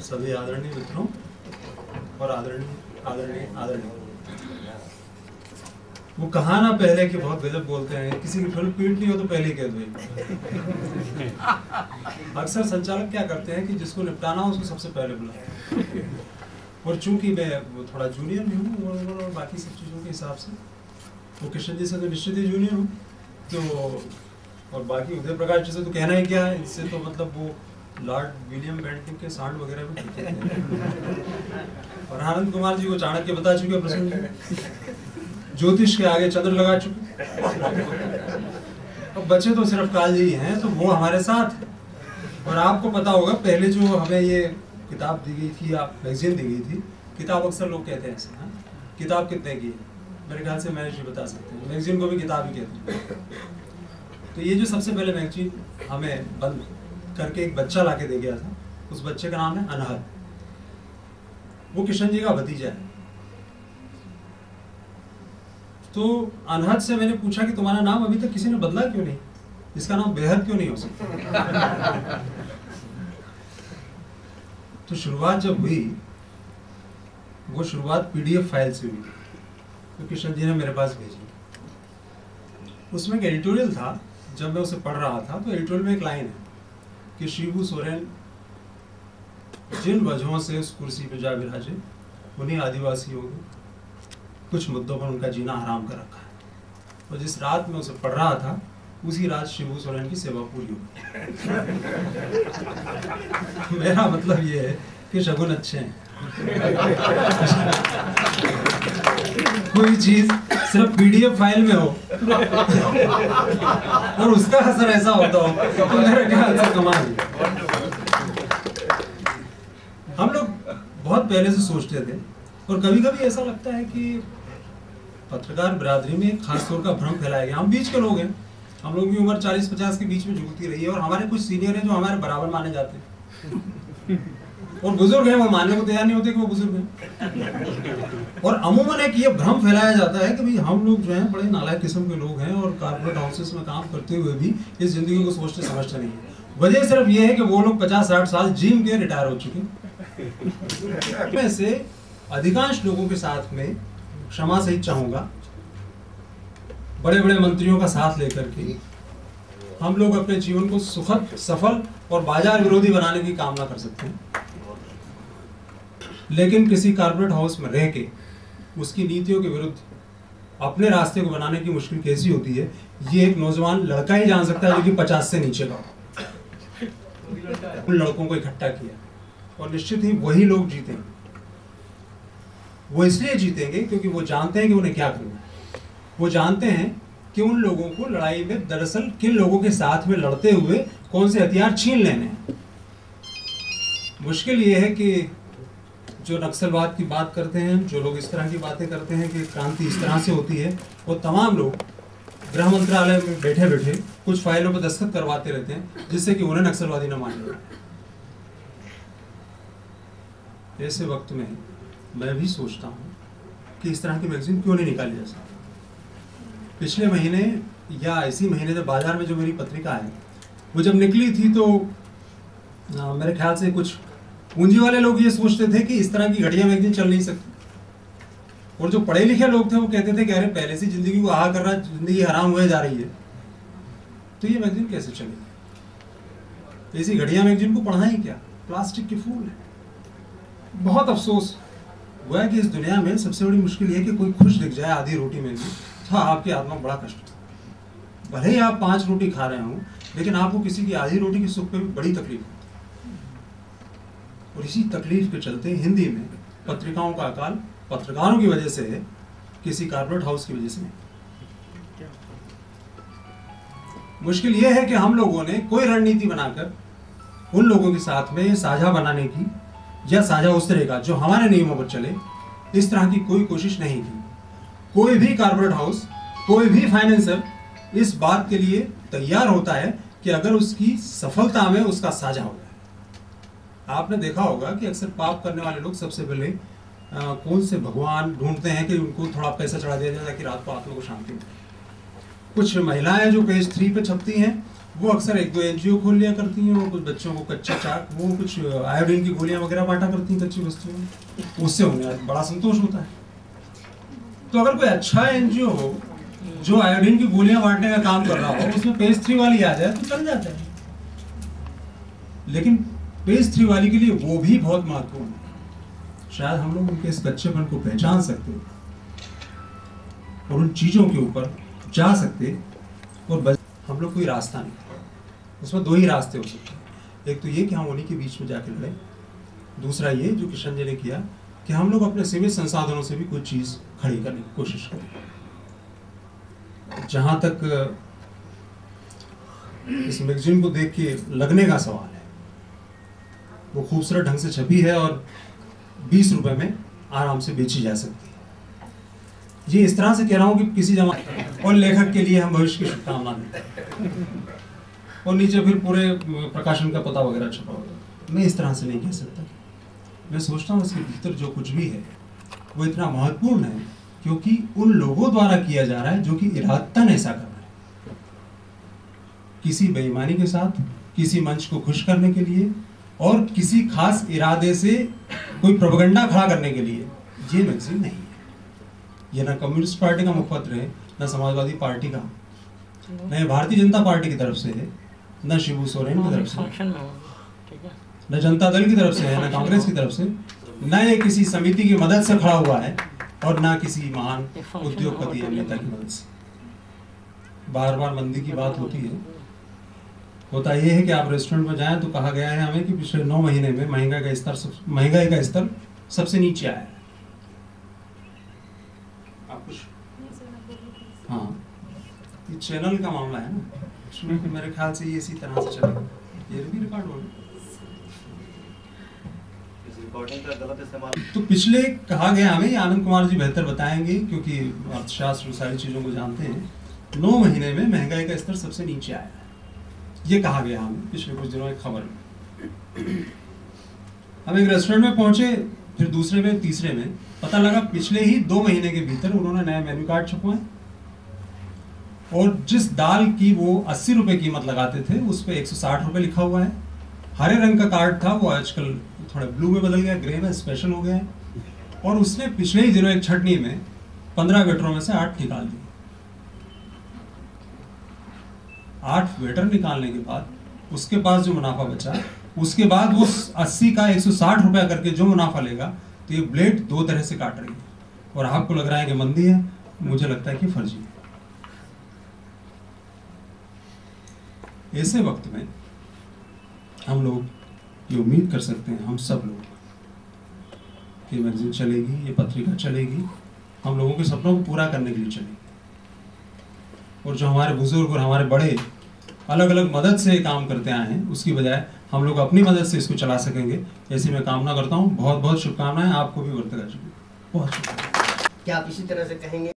सभी आदरणीय मित्रों और आदरणीय वो कहा ना पहले कि बहुत गजब बोलते हैं, किसी की फिल्म पीट ली हो तो पहले ही कह दो। अक्सर संचालक क्या करते हैं कि जिसको निपटाना हो उसको सबसे पहले बुलाते हैं। और चूंकि मैं वो थोड़ा जूनियर भी हूँ और बाकी सब चीज़ों के हिसाब से वो किशन जी से तो निश्चित ही जूनियर हूँ, तो और बाकी उदय प्रकाश जी से तो कहना ही क्या है, इससे तो मतलब वो लॉर्ड विलियम बेंटिंग के सांड वगैरह भी ठीक है। और आनंद कुमार जी को चाणक्य बता चुके प्रसन्न जी, ज्योतिष के आगे चंद्र लगा चुके। अब बचे तो सिर्फ काल जी हैं, तो वो हमारे साथ। और आपको पता होगा पहले जो हमें ये किताब दी गई थी या मैगजीन दी गई थी, किताब अक्सर लोग कहते हैं ऐसे, हाँ किताब कितने की है, मेरे ख्याल से महेश जी बता सकते हैं, मैगजीन को भी किताब ही कहते हैं। तो ये जो सबसे पहले मैगजीन हमें बंद करके एक बच्चा ला के दे गया था, उस बच्चे का नाम है अनहद। वो किशन जी का भतीजा है। तो अनहद से मैंने पूछा कि तुम्हारा नाम अभी तक किसी ने बदला क्यों नहीं, इसका नाम बेहद क्यों नहीं हो सकता। तो शुरुआत जब हुई, वो शुरुआत पीडीएफ फाइल से हुई, तो किशन जी ने मेरे पास भेजी। उसमें एक एडिटोरियल था, जब मैं उसे पढ़ रहा था तो एडिटोरियल में एक लाइन है कि शिबू सोरेन जिन वजहों से उस कुर्सी पर जा विराजे उन्हीं आदिवासियों को कुछ मुद्दों पर उनका जीना हराम कर रखा है। और जिस रात में उसे पढ़ रहा था उसी रात शिबू सोरेन की सेवा पूरी हो गई। मेरा मतलब ये है कि शगुन अच्छे हैं। कोई चीज सिर्फ पीडीएफ फाइल में हो और उसका असर ऐसा होता हो तो मेरे ख्याल से कमाल है। हम लोग बहुत पहले से सोचते थे, और कभी कभी ऐसा लगता है कि पत्रकार बिरादरी में एक खास तौर का भ्रम फैलाया गया। हम बीच के लोग हैं, हम लोग की उम्र 40-50 के बीच में झूलती रही है, और हमारे कुछ सीनियर हैं जो हमारे बराबर माने जाते हैं, और बुजुर्ग हैं वो मानने को तैयार नहीं होते कि वो बुजुर्ग हैं। और अमूमन एक ये भ्रम फैलाया जाता है कि भाई हम लोग जो हैं बड़े नालायक किस्म के लोग हैं और कॉर्पोरेट हाउसेस में काम करते हुए भी इस जिंदगी को सोचते समझते नहीं है। वजह सिर्फ ये है कि वो लोग 50-60 साल जिम के रिटायर हो चुके। मैं से अधिकांश लोगों के साथ में क्षमा सहित चाहूंगा, बड़े बड़े मंत्रियों का साथ लेकर के हम लोग अपने जीवन को सुखद, सफल और बाजार विरोधी बनाने की कामना कर सकते हैं, लेकिन किसी कॉर्पोरेट हाउस में रह के उसकी नीतियों के विरुद्ध अपने रास्ते को बनाने की मुश्किल कैसी होती है, ये एक नौजवान लड़का ही जान सकता है जो कि 50 से नीचे का। उन लड़कों को इकट्ठा किया और निश्चित ही वही लोग जीतेंगे। वो इसलिए जीतेंगे क्योंकि वो जानते हैं कि उन्हें क्या करना है। वो जानते हैं कि उन लोगों को लड़ाई में दरअसल किन लोगों के साथ में लड़ते हुए कौन से हथियार छीन लेने हैं। मुश्किल ये है कि जो नक्सलवाद की बात करते हैं, जो लोग इस तरह की बातें करते हैं कि क्रांति इस तरह से होती है, वो तमाम लोग गृह मंत्रालय में बैठे बैठे कुछ फाइलों पर दस्तखत करवाते रहते हैं जिससे कि उन्हें नक्सलवादी न माने जाए। ऐसे वक्त में मैं भी सोचता हूँ कि इस तरह की मैगजीन क्यों नहीं निकाली जा सकती। पिछले महीने या इसी महीने जब बाजार में जो मेरी पत्रिका है वो जब निकली थी तो मेरे ख्याल से कुछ पूंजी वाले लोग ये सोचते थे कि इस तरह की घटिया मैगजीन चल नहीं सकती, और जो पढ़े लिखे लोग थे वो कहते थे कि अरे पहले से जिंदगी को आहा कर रहा, जिंदगी हराम हुए जा रही है, तो ये मैगजीन कैसे चलेगी। ऐसी घटिया मैगजीन को पढ़ना ही क्या, प्लास्टिक के फूल है। बहुत अफसोस हुआ है कि इस दुनिया में सबसे बड़ी मुश्किल ये है कि कोई खुश दिख जाए आधी रोटी में भी तो आपकी आत्मा बड़ा कष्ट है। भले ही आप 5 रोटी खा रहे हो, लेकिन आपको किसी की आधी रोटी की सुख पे भी बड़ी तकलीफ होती है। और इसी तकलीफ के चलते हिंदी में पत्रिकाओं का अकाल पत्रकारों की वजह से है, किसी कॉर्पोरेट हाउस की वजह से नहीं। मुश्किल यह है कि हम लोगों ने कोई रणनीति बनाकर उन लोगों के साथ में साझा बनाने की या साझा उस तरह का जो हमारे नियमों पर चले, इस तरह की कोई कोशिश नहीं की। कोई भी कॉर्पोरेट हाउस, कोई भी फाइनेंसर इस बात के लिए तैयार होता है कि अगर उसकी सफलता में उसका साझा हो जाए। आपने देखा होगा कि अक्सर पाप करने वाले लोग सबसे पहले कौन से भगवान ढूंढते हैं कि उनको थोड़ा पैसा चढ़ा दिया जाए ताकि रात को आत्मा को शांति मिले। कुछ महिलाएं जो पेज 3 पे छपती हैं वो अक्सर एक दो एनजीओ खोल लिया करती हैं, वो कुछ बच्चों को कच्चे चाक, वो कुछ आयोडीन की गोलियां वगैरह बांटा करती हैं कच्ची वस्तुओं, उससे उन्हें बड़ा संतोष होता है। तो अगर कोई अच्छा एनजीओ हो जो आयोडीन की गोलियां बांटने का काम कर रहा हो, उसमें पेज 3 वाली आ जाए तो चल जाता है। लेकिन पेज 3 वाली के लिए वो भी बहुत महत्वपूर्ण है। शायद हम लोग उनके इस कच्चेपन को पहचान सकते और उन चीजों के ऊपर जा सकते, और हम लोग कोई रास्ता नहीं, उसमें दो ही रास्ते हो सकते हैं। एक तो ये कि हम उन्हीं के बीच में जाके लड़ें, दूसरा ये जो किशन जी ने किया कि हम लोग अपने सीमित संसाधनों से भी कोई चीज खड़ी करने की कोशिश करें। जहां तक इस मैगजीन को देख के लगने का सवाल है, वो खूबसूरत ढंग से छपी है और 20 रुपए में आराम से बेची जा सकती है। ये इस तरह से कह रहा हूं कि किसी जमाने और लेखक के लिए हम भविष्य की शुभकामना देते हैं, और नीचे फिर पूरे प्रकाशन का पता वगैरह छपा होगा। मैं इस तरह से नहीं कह सकता। मैं सोचता हूँ इसके भीतर जो कुछ भी है वो इतना महत्वपूर्ण है क्योंकि उन लोगों द्वारा किया जा रहा है जो कि इरादतन ऐसा कर रहे हैं, किसी बेईमानी के साथ, किसी मंच को खुश करने के लिए और किसी खास इरादे से कोई प्रोपेगेंडा खड़ा करने के लिए। ये मैगजीन नहीं है। ये ना कम्युनिस्ट पार्टी का मुखपत्र है, न समाजवादी पार्टी का, न भारतीय जनता पार्टी की तरफ से है, न शिबू सोरेन की तरफ से, न जनता दल की तरफ से है, न कांग्रेस की तरफ से, न ये किसी समिति की मदद से खड़ा हुआ है, और ना किसी महान उद्योगपति या नेता की मदद से। बार बार मंदी की बात होती है। होता यह है कि आप रेस्टोरेंट में जाएं तो कहा गया है हमें कि पिछले 9 महीने में महंगाई का स्तर सबसे नीचे आया है। आप कुछ, हाँ, ये चैनल का मामला है ना, इसमें मेरे ख्याल से ये इसी तरह से चलेगा। ये भी रिकॉर्ड हो गया। तो पिछले कहा गया हमें, आनंद कुमार जी बेहतर बताएंगे क्योंकि अर्थशास्त्र सारी चीजों को जानते हैं, 9 महीने में महंगाई का स्तर सबसे नीचे आया है, ये कहा गया हमें पिछले कुछ दिनों की खबर में। हम एक रेस्टोरेंट में पहुंचे, फिर दूसरे में, तीसरे में पता लगा पिछले ही 2 महीने के भीतर उन्होंने नया मेन्यू कार्ड छपवाए, और जिस दाल की वो 80 रुपए कीमत लगाते थे उस पर 160 रुपए लिखा हुआ है। हरे रंग का कार्ड था, वो आजकल थोड़ा ब्लू में बदल गया, ग्रे में स्पेशल हो गया है। और उसने पिछले ही दिनों एक छटनी में 15 वेटरों में से 8 निकाल दिए। 8 वेटर निकालने के बाद उसके पास जो मुनाफा बचा, उसके बाद वो 80 का 160 रुपया करके जो मुनाफा लेगा, तो ये ब्लेड 2 तरह से काट रही है। और आपको लग रहा है कि मंदी है, मुझे लगता है कि फर्जी है। ऐसे वक्त में हम लोग ये उम्मीद कर सकते हैं, हम सब लोग, कि मैगजीन चलेगी, ये पत्रिका चलेगी, हम लोगों के सपनों को पूरा करने के लिए चलेगी। और जो हमारे बुजुर्ग और हमारे बड़े अलग अलग मदद से काम करते आए हैं, उसकी बजाय हम लोग अपनी मदद से इसको चला सकेंगे, ऐसी मैं कामना करता हूँ। बहुत बहुत शुभकामनाएं आपको भी वर्तगा जी, बहुत शुभकामनाएं। क्या आप इसी तरह से कहेंगे?